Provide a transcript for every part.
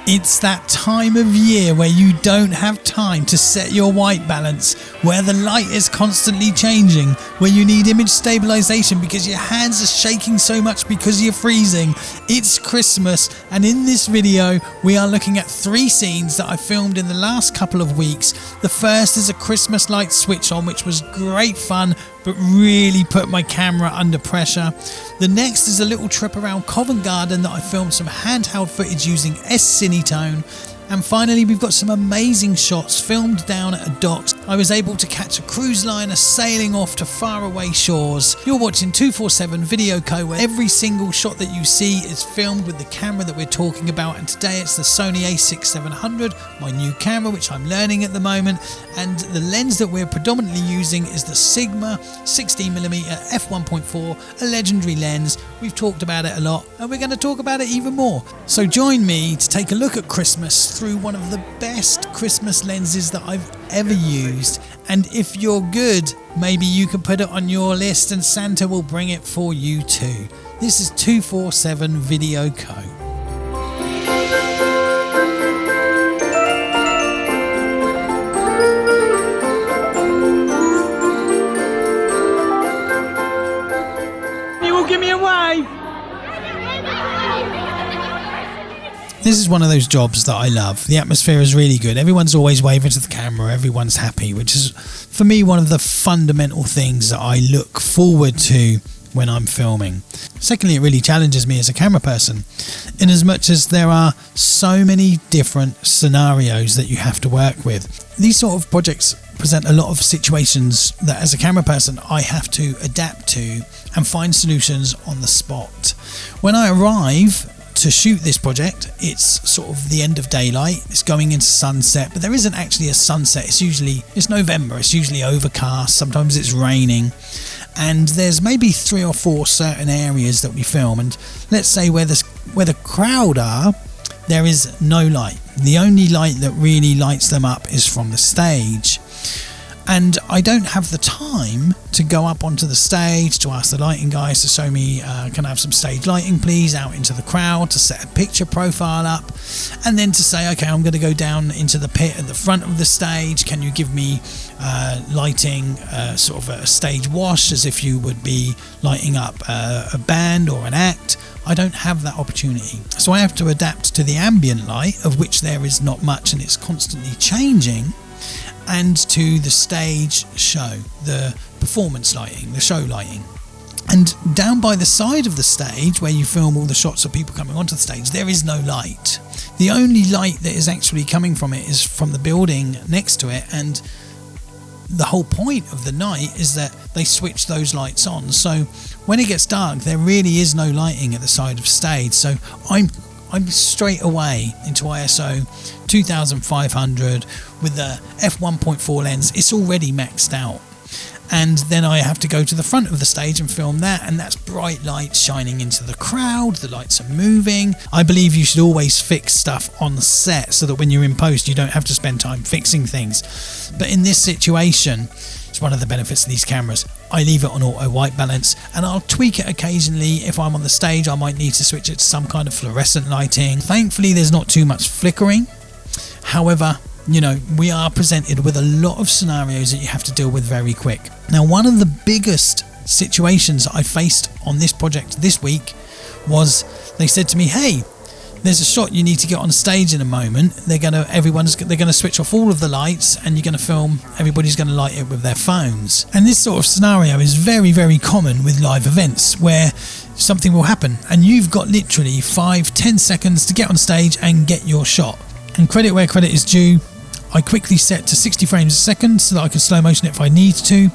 It's that time of year where you don't have time to set your white balance, where the light is constantly changing, where you need image stabilization because your hands are shaking so much because you're freezing. It's Christmas, and in this video we are looking at 3 scenes that I filmed in the last couple of weeks. The first is a Christmas light switch on, which was great fun but really put my camera under pressure. The next is a little trip around Covent Garden that I filmed some handheld footage using S-Cinetone. And finally, we've got some amazing shots filmed down at a docks. I was able to catch a cruise liner sailing off to faraway shores. You're watching 247 Video Co, where every single shot that you see is filmed with the camera that we're talking about, and today it's the Sony A6700, my new camera which I'm learning at the moment, and the lens that we're predominantly using is the Sigma 16mm F1.4, a legendary lens. We've talked about it a lot and we're going to talk about it even more. So join me to take a look at Christmas through one of the best Christmas lenses that I've ever used, and if you're good, maybe you can put it on your list and Santa will bring it for you too. This is 247 Video Co. You will give me a wave. This is one of those jobs that I love. The atmosphere is really good. Everyone's always waving to the camera. Everyone's happy, which is, for me, one of the fundamental things that I look forward to when I'm filming. Secondly, it really challenges me as a camera person, in as much as there are so many different scenarios that you have to work with. These sort of projects present a lot of situations that, as a camera person, I have to adapt to and find solutions on the spot. When I arrive to shoot this project, it's sort of the end of daylight, it's going into sunset, but there isn't actually a sunset. It's November, it's usually overcast, sometimes it's raining, and there's maybe 3 or 4 certain areas that we film, and let's say where the crowd are, there is no light. The only light that really lights them up is from the stage. And I don't have the time to go up onto the stage to ask the lighting guys to show me, can I have some stage lighting please, out into the crowd, to set a picture profile up, and then to say, okay, I'm going to go down into the pit at the front of the stage, can you give me lighting, sort of a stage wash, as if you would be lighting up a band or an act. I don't have that opportunity, so I have to adapt to the ambient light, of which there is not much and it's constantly changing, and to the stage show, the performance lighting, the show lighting. And down by the side of the stage, where you film all the shots of people coming onto the stage, there is no light. The only light that is actually coming from it is from the building next to it, and the whole point of the night is that they switch those lights on. So when it gets dark, there really is no lighting at the side of stage. So I'm straight away into ISO 2500 with the f1.4 lens. It's already maxed out, and then I have to go to the front of the stage and film that, and that's bright lights shining into the crowd, the lights are moving. I believe you should always fix stuff on set so that when you're in post you don't have to spend time fixing things. But in this situation, it's one of the benefits of these cameras, I leave it on auto white balance, and I'll tweak it occasionally. If I'm on the stage, I might need to switch it to some kind of fluorescent lighting. Thankfully there's not too much flickering. However, you know, we are presented with a lot of scenarios that you have to deal with very quick. Now, one of the biggest situations I faced on this project this week was, they said to me, hey, there's a shot you need to get on stage in a moment. They're going to switch off all of the lights, and you're going to film, everybody's going to light it with their phones. And this sort of scenario is very, very common with live events, where something will happen and you've got literally 5-10 seconds to get on stage and get your shot. And credit where credit is due, I quickly set to 60 frames a second so that I could slow motion it if I need to.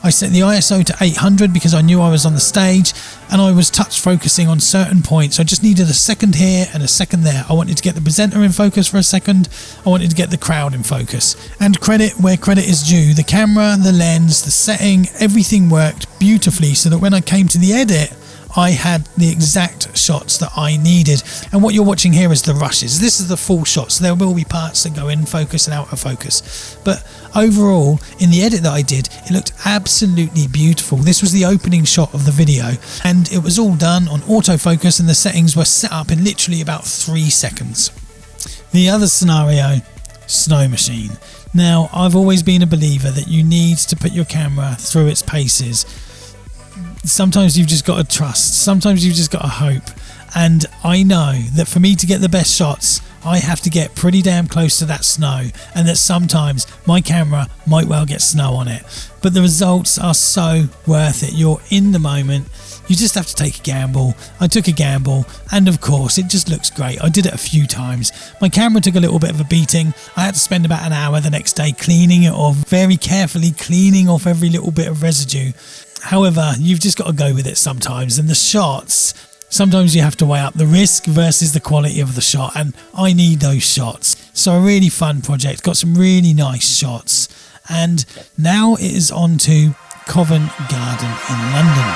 I set the ISO to 800 because I knew I was on the stage, and I was touch focusing on certain points. I just needed a second here and a second there. I wanted to get the presenter in focus for a second. I wanted to get the crowd in focus. And credit where credit is due, the camera, the lens, the setting, everything worked beautifully, so that when I came to the edit, I had the exact shots that I needed. And what you're watching here is the rushes. This is the full shot, so there will be parts that go in focus and out of focus. But overall, in the edit that I did, it looked absolutely beautiful. This was the opening shot of the video, and it was all done on autofocus, and the settings were set up in literally about 3 seconds. The other scenario, snow machine. Now, I've always been a believer that you need to put your camera through its paces. Sometimes you've just got to trust, sometimes you've just got to hope. And I know that for me to get the best shots, I have to get pretty damn close to that snow, and that sometimes my camera might well get snow on it. But the results are so worth it. You're in the moment. You just have to take a gamble. I took a gamble, and of course it just looks great. I did it a few times. My camera took a little bit of a beating. I had to spend about an hour the next day cleaning it off, very carefully cleaning off every little bit of residue. However, you've just got to go with it sometimes, and the shots, sometimes you have to weigh up the risk versus the quality of the shot, and I need those shots. So a really fun project, got some really nice shots, and now it is on to Covent Garden in London.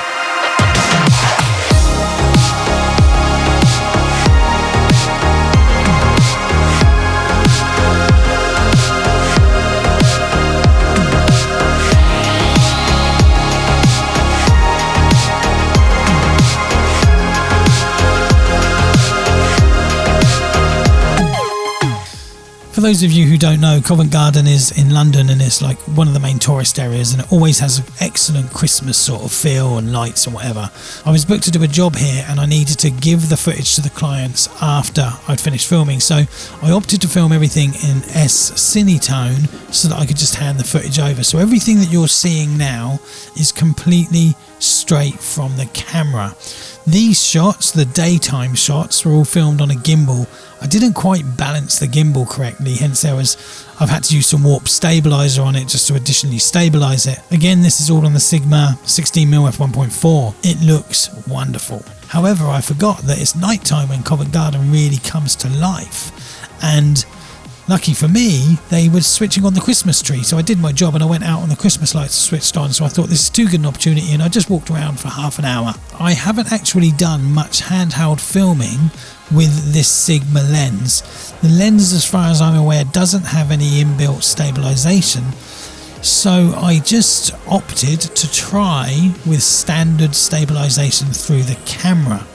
For those of you who don't know, Covent Garden is in London, and it's like one of the main tourist areas, and it always has an excellent Christmas sort of feel and lights and whatever. I was booked to do a job here, and I needed to give the footage to the clients after I'd finished filming, so I opted to film everything in S-Cinetone so that I could just hand the footage over. So everything that you're seeing now is completely straight from the camera. These shots, the daytime shots, were all filmed on a gimbal. I didn't quite balance the gimbal correctly, hence I've had to use some warp stabilizer on it just to additionally stabilize it. Again, this is all on the Sigma 16mm f1.4. It looks wonderful. However, I forgot that it's nighttime when Covent Garden really comes to life, and lucky for me, they were switching on the Christmas tree, so I did my job and I went out on the Christmas lights switched on, so I thought this is too good an opportunity, and I just walked around for half an hour. I haven't actually done much handheld filming with this Sigma lens. The lens, as far as I'm aware, doesn't have any inbuilt stabilization, so I just opted to try with standard stabilization through the camera.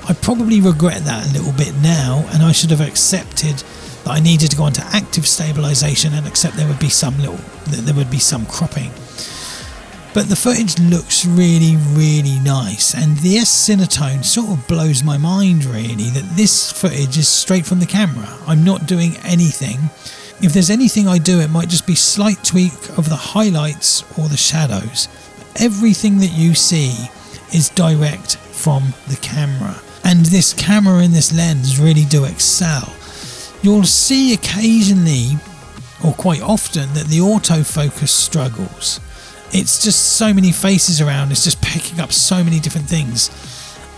I probably regret that a little bit now, and I should have accepted that I needed to go onto active stabilization and accept there would be some cropping. But the footage looks really, really nice, and the S-Cinetone sort of blows my mind really, that this footage is straight from the camera. I'm not doing anything. If there's anything I do, it might just be slight tweak of the highlights or the shadows. Everything that you see is direct from the camera, and this camera and this lens really do excel. You'll see occasionally, or quite often, that the autofocus struggles. It's just so many faces around, it's just picking up so many different things.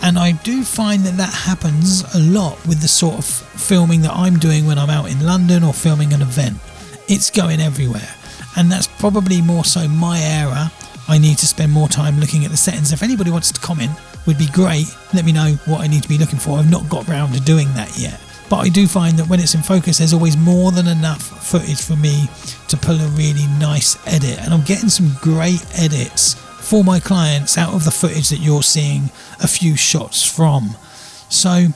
And I do find that happens a lot with the sort of filming that I'm doing when I'm out in London or filming an event. It's going everywhere, and that's probably more so my error. I need to spend more time looking at the settings. If anybody wants to comment, would be great. Let me know what I need to be looking for. I've not got round to doing that yet. But I do find that when it's in focus, there's always more than enough footage for me to pull a really nice edit. And I'm getting some great edits for my clients out of the footage that you're seeing a few shots from. So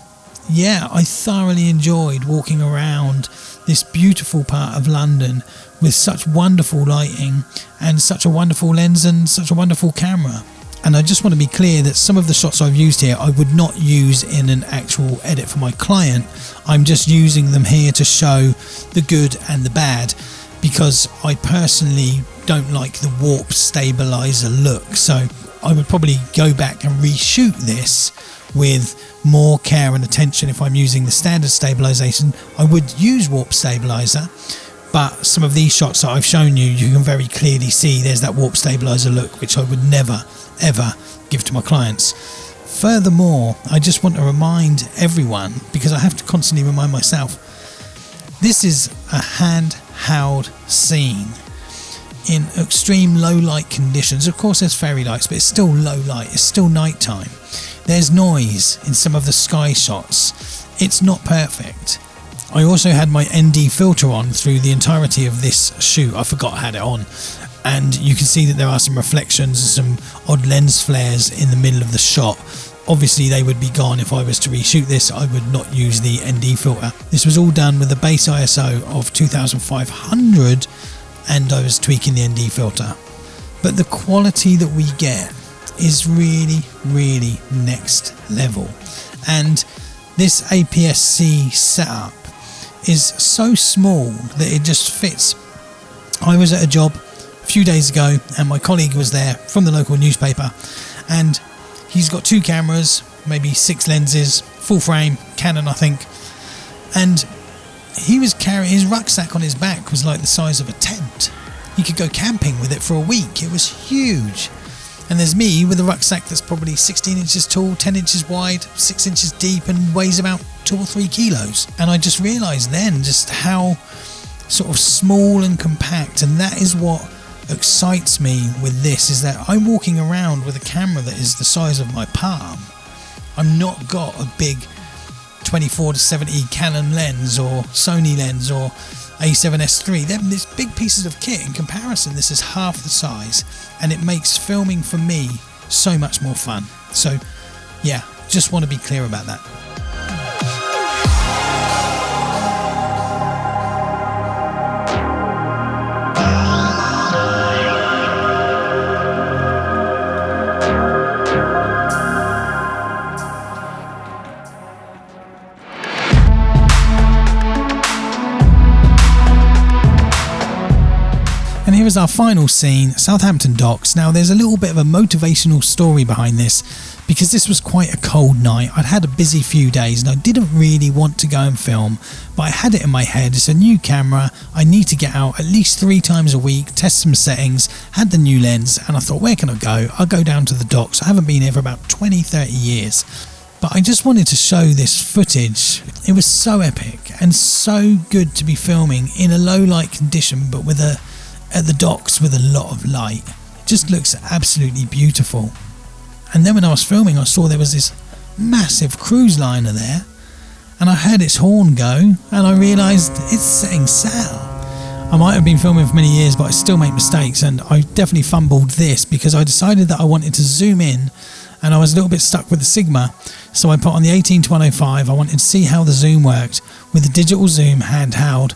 yeah, I thoroughly enjoyed walking around this beautiful part of London with such wonderful lighting and such a wonderful lens and such a wonderful camera. And I just want to be clear that some of the shots I've used here I would not use in an actual edit for my client. I'm just using them here to show the good and the bad, because I personally don't like the warp stabilizer look. So I would probably go back and reshoot this with more care and attention. If I'm using the standard stabilization, I would use warp stabilizer. But some of these shots that I've shown you, you can very clearly see there's that warp stabilizer look, which I would never ever give to my clients. Furthermore, I just want to remind everyone, because I have to constantly remind myself, this is a handheld scene in extreme low light conditions. Of course there's fairy lights, but it's still low light, it's still nighttime. There's noise in some of the sky shots. It's not perfect. I also had my ND filter on through the entirety of this shoot. I forgot I had it on. And you can see that there are some reflections and some odd lens flares in the middle of the shot. Obviously they would be gone if I was to reshoot this. I would not use the ND filter. This was all done with a base ISO of 2500 and I was tweaking the ND filter. But the quality that we get is really next level. And this APS-C setup is so small that it just fits. I was at a job a few days ago and my colleague was there from the local newspaper, and he's got 2 cameras, maybe 6 lenses, full frame, Canon I think, and he was carrying his rucksack on his back was like the size of a tent. He could go camping with it for a week. It was huge. And there's me with a rucksack that's probably 16 inches tall, 10 inches wide, 6 inches deep, and weighs about 2 or 3 kilos. And I just realised then just how sort of small and compact, and that is what excites me with this, is that I'm walking around with a camera that is the size of my palm. I'm not got a big 24-70 Canon lens or Sony lens or A7S3. They're these big pieces of kit. In comparison, this is half the size, and it makes filming for me so much more fun. So yeah, just want to be clear about that. And here is our final scene, Southampton Docks. Now there's a little bit of a motivational story behind this, because this was quite a cold night. I'd had a busy few days and I didn't really want to go and film, but I had it in my head, it's a new camera, I need to get out at least 3 times a week, test some settings, had the new lens, and I thought, where can I go? I'll go down to the docks. I haven't been here for about 20-30 years. But I just wanted to show this footage. It was so epic and so good to be filming in a low light condition, but with at the docks with a lot of light. It just looks absolutely beautiful. And then when I was filming, I saw there was this massive cruise liner there, and I heard its horn go, and I realised it's setting sail. I might have been filming for many years, but I still make mistakes, and I definitely fumbled this because I decided that I wanted to zoom in, and I was a little bit stuck with the Sigma, so I put on the 18-105. I wanted to see how the zoom worked with the digital zoom handheld.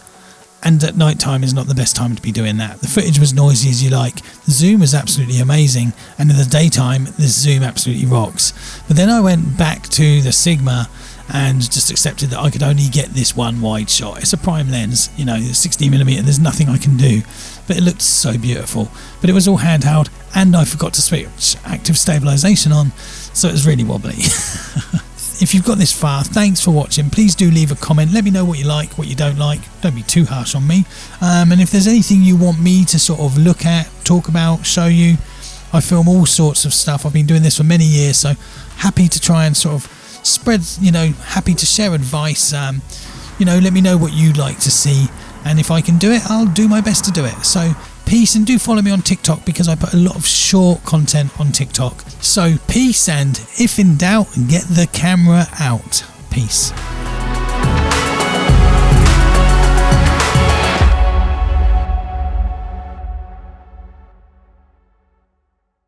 And at night time is not the best time to be doing that. The footage was noisy as you like. The zoom was absolutely amazing, and in the daytime the zoom absolutely rocks. But then I went back to the Sigma and just accepted that I could only get this one wide shot. It's a prime lens, you know, 16mm, there's nothing I can do. But it looked so beautiful. But it was all handheld, and I forgot to switch active stabilisation on, so it was really wobbly. If you've got this far, thanks for watching. Please do leave a comment. Let me know what you like, what you don't like. Don't be too harsh on me. And if there's anything you want me to sort of look at, talk about, show you, I film all sorts of stuff. I've been doing this for many years, so happy to try and sort of spread, you know, happy to share advice. You know, let me know what you'd like to see, and if I can do it, I'll do my best to do it. So peace, and do follow me on TikTok because I put a lot of short content on TikTok. So peace, and if in doubt, get the camera out. Peace.